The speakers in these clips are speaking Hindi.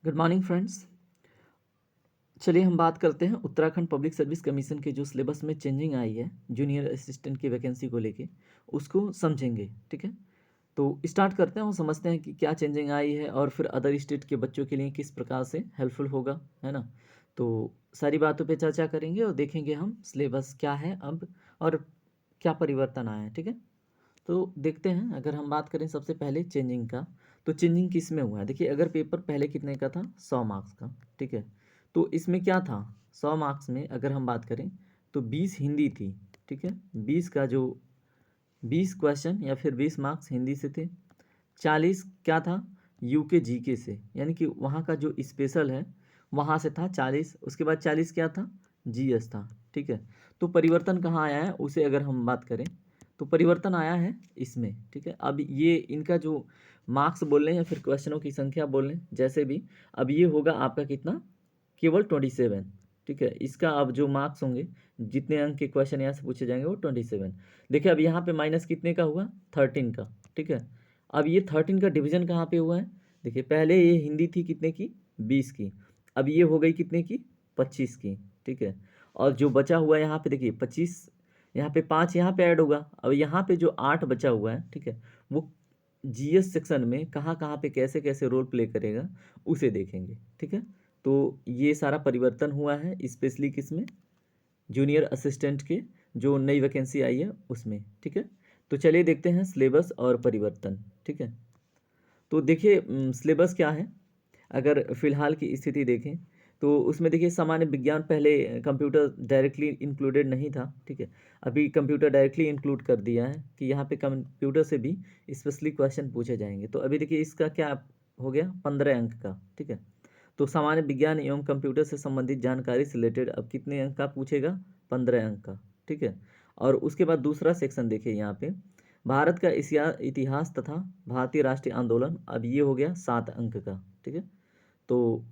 Good morning friends. चलिए हम बात करते हैं उत्तराखंड पब्लिक सर्विस कमीशन के जो सिलेबस में चेंजिंग आई है जूनियर असिस्टेंट की वैकेंसी को लेके, उसको समझेंगे। ठीक है, तो स्टार्ट करते हैं और समझते हैं कि क्या चेंजिंग आई है और फिर अदर स्टेट के बच्चों के लिए किस प्रकार से हेल्पफुल होगा, है ना। तो सारी बातों पे चर्चा करेंगे और देखेंगे हम सिलेबस क्या है अब और क्या परिवर्तन आया है। ठीक है, तो देखते हैं। अगर हम बात करें सबसे पहले चेंजिंग का, तो चेंजिंग किस में हुआ है। देखिए, अगर पेपर पहले कितने का था, 100 मार्क्स का। ठीक है, तो इसमें क्या था, 100 मार्क्स में अगर हम बात करें तो 20 हिंदी थी। ठीक है, 20 का जो 20 क्वेश्चन या फिर 20 मार्क्स हिंदी से थे। 40 क्या था, यूके जीके से, यानी कि वहाँ का जो स्पेशल है वहाँ से था 40। उसके बाद 40 क्या था, जीएस था। ठीक है, तो परिवर्तन कहाँ आया है उसे अगर हम बात करें तो परिवर्तन आया है इसमें। ठीक है, अब ये इनका जो मार्क्स बोल रहे हैं या फिर क्वेश्चनों की संख्या बोल रहे हैं, जैसे भी, अब ये होगा आपका कितना, केवल 27। ठीक है, इसका अब जो मार्क्स होंगे, जितने अंक के क्वेश्चन यहाँ से पूछे जाएंगे वो 27। देखिए, अब यहाँ पे माइनस कितने का हुआ, 13 का। ठीक है, अब ये 13 का डिवीजन कहाँ पे हुआ है। देखिए, पहले ये हिंदी थी कितने की, 20 की। अब ये हो गई कितने की, 25 की। ठीक है, और जो बचा हुआ है यहाँ पे देखिए 25, यहाँ पे 5 यहाँ पे ऐड होगा। अब यहाँ पे जो 8 बचा हुआ है, ठीक है, वो जीएस सेक्शन में कहाँ कहाँ पे कैसे कैसे रोल प्ले करेगा उसे देखेंगे। ठीक है, तो ये सारा परिवर्तन हुआ है स्पेशली किसमें, जूनियर असिस्टेंट के जो नई वैकेंसी आई है उसमें। ठीक है, तो चलिए देखते हैं सिलेबस और परिवर्तन। ठीक है, तो देखिए सिलेबस क्या है। अगर फ़िलहाल की स्थिति देखें तो उसमें देखिए सामान्य विज्ञान पहले कंप्यूटर डायरेक्टली इंक्लूडेड नहीं था। ठीक है, अभी कंप्यूटर डायरेक्टली इंक्लूड कर दिया है कि यहाँ पे कंप्यूटर से भी स्पेशली क्वेश्चन पूछे जाएंगे। तो अभी देखिए इसका क्या हो गया, 15 अंक का। ठीक है, तो सामान्य विज्ञान एवं कंप्यूटर से संबंधित जानकारी से रिलेटेड अब कितने अंक का पूछेगा, 15 अंक का। ठीक है, और उसके बाद दूसरा सेक्शन देखिए यहाँ पे, भारत का इतिहास तथा भारतीय राष्ट्रीय आंदोलन, अब ये हो गया 7 अंक का। ठीक है, तो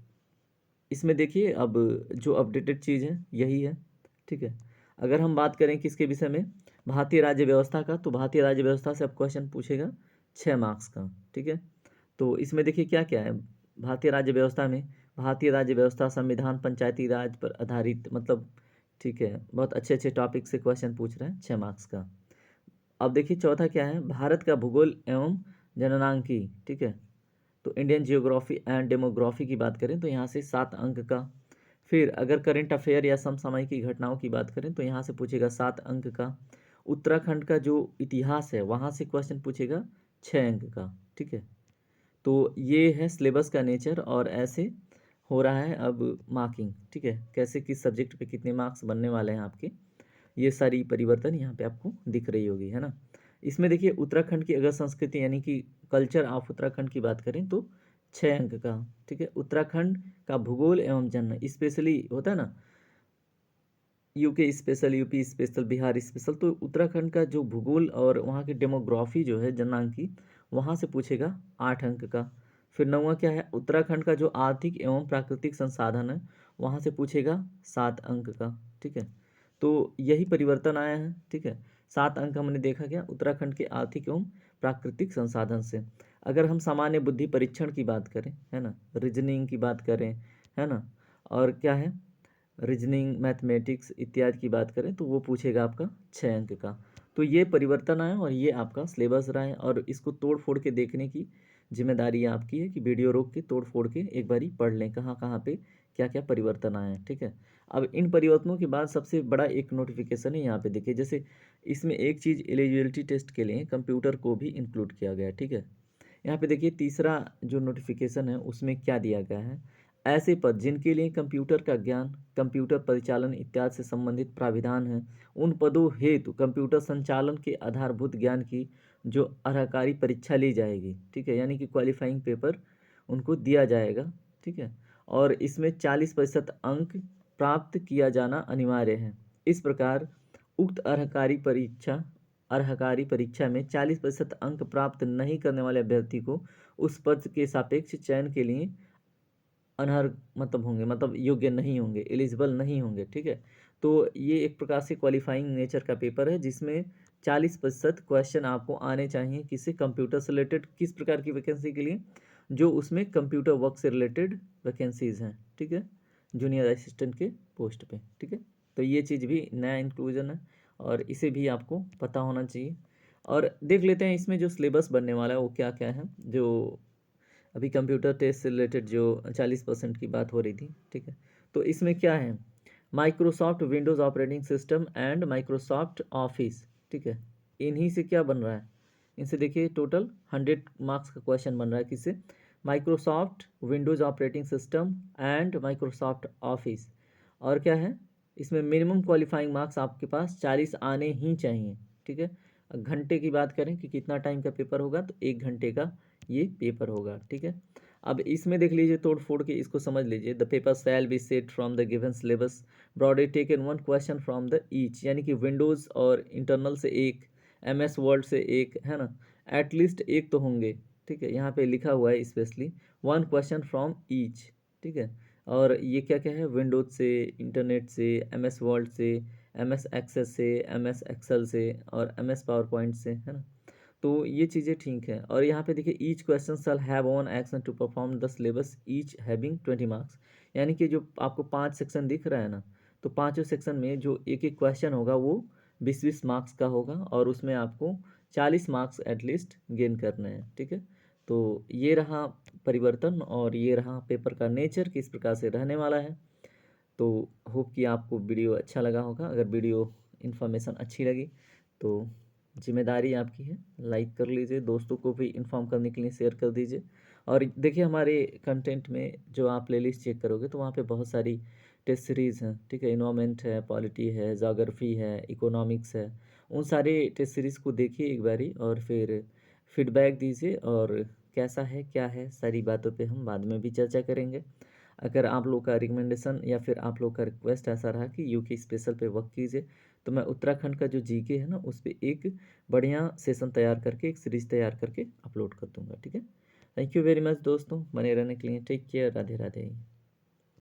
इसमें देखिए अब जो अपडेटेड चीज़ है यही है। ठीक है, अगर हम बात करें किसके विषय में, भारतीय राज्य व्यवस्था का, तो भारतीय राज्य व्यवस्था से अब क्वेश्चन पूछेगा 6 मार्क्स का। ठीक है, तो इसमें देखिए क्या क्या है भारतीय राज्य व्यवस्था में, भारतीय राज्य व्यवस्था, संविधान, पंचायती राज पर आधारित, मतलब ठीक है, बहुत अच्छे अच्छे टॉपिक से क्वेश्चन पूछ रहे हैं 6 मार्क्स का। अब देखिए चौथा क्या है, भारत का भूगोल एवं जननांकी। ठीक है, तो इंडियन जियोग्राफी एंड डेमोग्राफी की बात करें तो यहाँ से 7 अंक का। फिर अगर करंट अफेयर या समसामयिक की घटनाओं की बात करें तो यहाँ से पूछेगा 7 अंक का। उत्तराखंड का जो इतिहास है वहाँ से क्वेश्चन पूछेगा 6 अंक का। ठीक है, तो ये है सिलेबस का नेचर और ऐसे हो रहा है अब मार्किंग। ठीक है, कैसे किस सब्जेक्ट पे कितने मार्क्स बनने वाले हैं आपके, ये सारी परिवर्तन यहाँ पे आपको दिख रही होगी, है ना। इसमें देखिए उत्तराखंड की अगर संस्कृति यानी कि कल्चर ऑफ उत्तराखंड की बात करें तो 6 अंक का। ठीक है, उत्तराखंड का भूगोल एवं जन स्पेशली होता है ना, UK special, UP special, Bihar special, तो उत्तराखंड का जो भूगोल और वहाँ की डेमोग्राफी जो है जनांकी, वहाँ से पूछेगा 8 अंक का। फिर नौवां क्या है, उत्तराखंड का जो आर्थिक एवं प्राकृतिक संसाधन है वहाँ से पूछेगा 7 अंक का। ठीक है, तो यही परिवर्तन आया है। ठीक है, 7 अंक हमने देखा क्या, उत्तराखंड के आर्थिक एवं प्राकृतिक संसाधन से। अगर हम सामान्य बुद्धि परीक्षण की बात करें, है ना, रीजनिंग की बात करें, है ना, और क्या है, रीजनिंग, मैथमेटिक्स इत्यादि की बात करें तो वो पूछेगा आपका 6 अंक का। तो ये परिवर्तन आया और ये आपका सिलेबस रहा है, और इसको तोड़ फोड़ के देखने की जिम्मेदारी आपकी है कि वीडियो रोक के तोड़ फोड़ के एक बारी पढ़ लें कहाँ कहाँ पे क्या क्या परिवर्तन आए हैं। ठीक है, अब इन परिवर्तनों के बाद सबसे बड़ा एक नोटिफिकेशन है यहाँ पे देखिए, जैसे इसमें एक चीज़ एलिजिबिलिटी टेस्ट के लिए कंप्यूटर को भी इंक्लूड किया गया है। ठीक है, यहाँ पे देखिए तीसरा जो नोटिफिकेशन है उसमें क्या दिया गया है, ऐसे पद जिनके लिए कंप्यूटर का ज्ञान, कंप्यूटर परिचालन इत्यादि से संबंधित प्राविधान है, उन पदों हेतु कंप्यूटर संचालन के आधारभूत ज्ञान की जो अर्हकारी परीक्षा ली जाएगी। ठीक है, यानी कि क्वालिफाइंग पेपर उनको दिया जाएगा। ठीक है, और इसमें 40% अंक प्राप्त किया जाना अनिवार्य है। इस प्रकार उक्त अर्हकारी परीक्षा में 40% अंक प्राप्त नहीं करने वाले अभ्यर्थी को उस पद के सापेक्ष चयन के लिए अनर्ह मतलब होंगे, मतलब योग्य नहीं होंगे, एलिजिबल नहीं होंगे। ठीक है, तो ये एक प्रकार से क्वालिफाइंग नेचर का पेपर है जिसमें 40% क्वेश्चन आपको आने चाहिए किसी कंप्यूटर से रिलेटेड, किस प्रकार की वैकेंसी के लिए, जो उसमें कंप्यूटर वर्क से रिलेटेड वैकेंसीज़ हैं, ठीक है, जूनियर असिस्टेंट के पोस्ट पे, ठीक है। तो ये चीज़ भी नया इंक्लूजन है और इसे भी आपको पता होना चाहिए। और देख लेते हैं इसमें जो सिलेबस बनने वाला है वो क्या क्या है। जो अभी कंप्यूटर टेस्ट से रिलेटेड जो 40% की बात हो रही थी, ठीक है, तो इसमें क्या है, Microsoft Windows operating system and Microsoft office, ठीक है, इन्हीं से क्या बन रहा है, इनसे देखिए टोटल 100 मार्क्स का क्वेश्चन बन रहा है। किससे, Microsoft Windows operating system and Microsoft office. और क्या है, इसमें मिनिमम क्वालिफाइंग मार्क्स आपके पास 40 आने ही चाहिए, ठीक है। घंटे की बात करें कि कितना टाइम का पेपर होगा, तो 1 घंटे का ये पेपर होगा, ठीक है। अब इसमें देख लीजिए, तोड़ फोड़ के इसको समझ लीजिए। The paper shall be set from the given syllabus broadly taken one question from the each, यानी कि विंडोज़ और इंटरनल से एक, MS वर्ड से एक, है ना, एटलीस्ट एक तो होंगे, ठीक है, यहाँ पे लिखा हुआ है स्पेशली 1 क्वेश्चन फ्रॉम ईच, ठीक है। और ये क्या क्या है, विंडोज से, इंटरनेट से, MS वर्ड से, MS एक्सेस से, MS एक्सेल से और MS पावर पॉइंट से, है ना। तो ये चीज़ें ठीक है। और यहाँ पे देखिए, each question shall have one action to perform the syllabus each having 20 marks, यानी कि जो आपको 5 सेक्शन दिख रहा है ना, तो पाँचों सेक्शन में जो एक एक क्वेश्चन होगा वो 20-20 मार्क्स का होगा और उसमें आपको 40 मार्क्स एटलीस्ट गेन करने हैं, ठीक है। तो ये रहा परिवर्तन और ये रहा पेपर का नेचर किस प्रकार से रहने वाला है। तो होप कि आपको वीडियो अच्छा लगा होगा। अगर वीडियो इन्फॉर्मेशन अच्छी लगी तो जिम्मेदारी आपकी है, लाइक कर लीजिए, दोस्तों को भी इन्फॉर्म करने के लिए शेयर कर दीजिए। और देखिए, हमारे कंटेंट में जो आप प्लेलिस्ट चेक करोगे तो वहाँ पे बहुत सारी टेस्ट सीरीज़ हैं, ठीक है, इन्वायरमेंट है, पॉलिटी है, जोग्राफी है, इकोनॉमिक्स है। उन सारे टेस्ट सीरीज़ को देखिए एक बारी और फिर फीडबैक दीजिए, और कैसा है क्या है सारी बातों पे हम बाद में भी चर्चा करेंगे। अगर आप लोग का रिकमेंडेशन या फिर आप लोग का रिक्वेस्ट ऐसा रहा कि यूके स्पेशल पे वर्क कीजिए, तो मैं उत्तराखंड का जो जीके है ना उस पर एक बढ़िया सेशन तैयार करके, एक सीरीज़ तैयार करके अपलोड कर दूंगा, ठीक है। थैंक यू वेरी मच दोस्तों, बने रहने के लिए। Take care, Radhe Radhe.